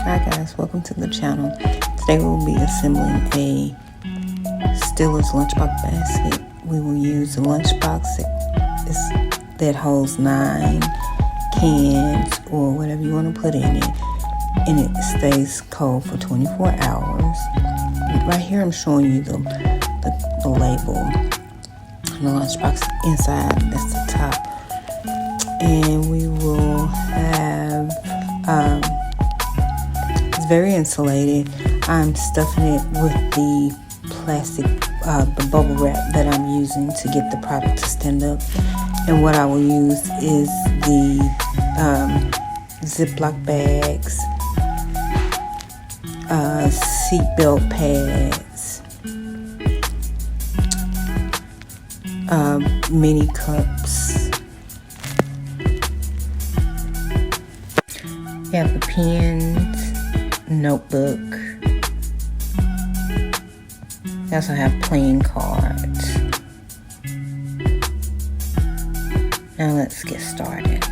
Hi guys, welcome to the channel. Today we will be assembling a Steelers lunchbox basket. We will use a lunchbox that holds 9 cans or whatever you want to put in it, and it stays cold for 24 hours. Right here I'm showing you the label. The lunchbox inside, that's the top. And we will have it's very insulated. I'm stuffing it with the plastic, the bubble wrap that I'm using to get the product to stand up. And what I will use is the Ziplock bags, seatbelt pads, mini cups. We have the pens, notebook. We also have playing cards. Now let's get started.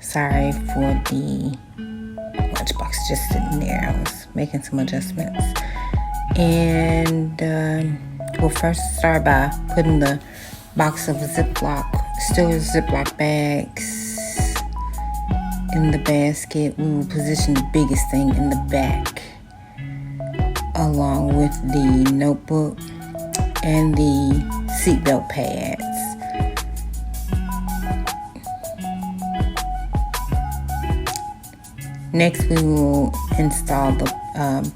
Sorry for the lunchbox just sitting there. I was making some adjustments. And we'll first start by putting the box of Steelers Ziplock bags in the basket. We will position the biggest thing in the back, along with the notebook and the seatbelt pads. Next, we will install the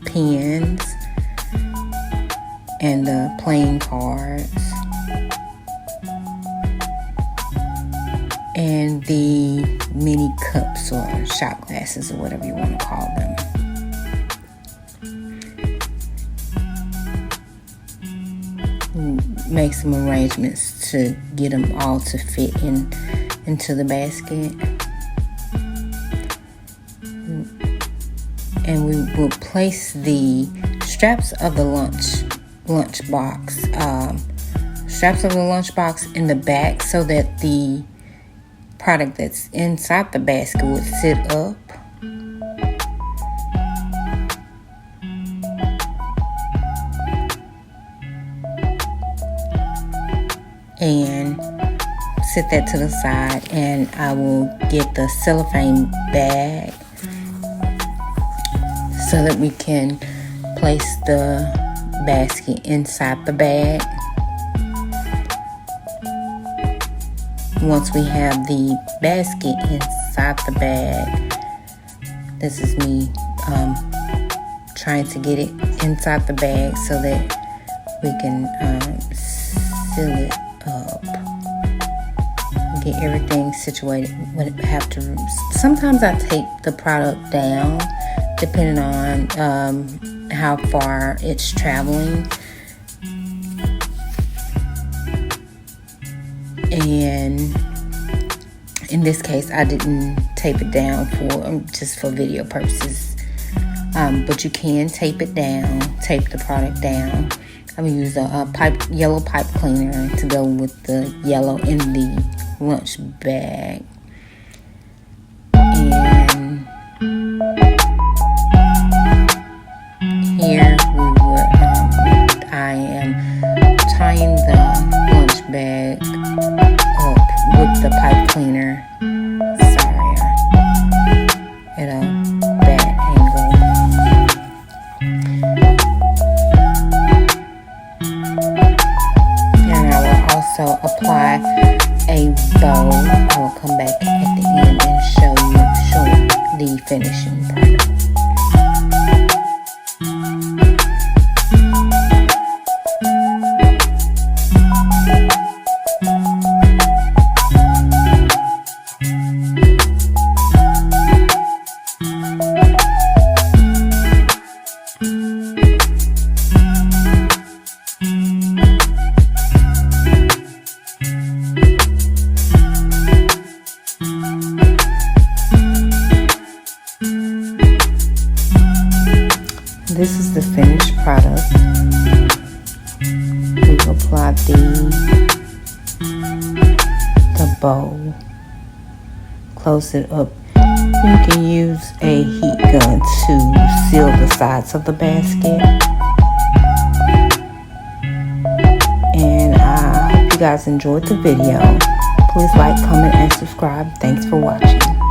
pens and the playing cards and the mini cups or shot glasses or whatever you want to call them. Make some arrangements to get them all to fit into the basket. And we will place the straps of the lunchbox in the back so that the product that's inside the basket would sit up. And set that to the side, and I will get the cellophane bag so that we can place the basket inside the bag. Once we have the basket inside the bag, this is me trying to get it inside the bag so that we can seal it up, get everything situated. Sometimes I tape the product down depending on how far it's traveling. And in this case, I didn't tape it down just for video purposes. But you can tape it down, tape the product down. I'm gonna use a yellow pipe cleaner to go with the yellow in the lunch bag. And here I am tying the lunch bag up with the pipe cleaner. Sorry, at a bad angle. And I will also apply a bow. I will come back at the end and show the finishing product. This is the finished product. We've applied the bowl, close it up You can use a heat gun to seal the sides of the basket. And I hope you guys enjoyed the video. Please like, comment, and subscribe. Thanks for watching.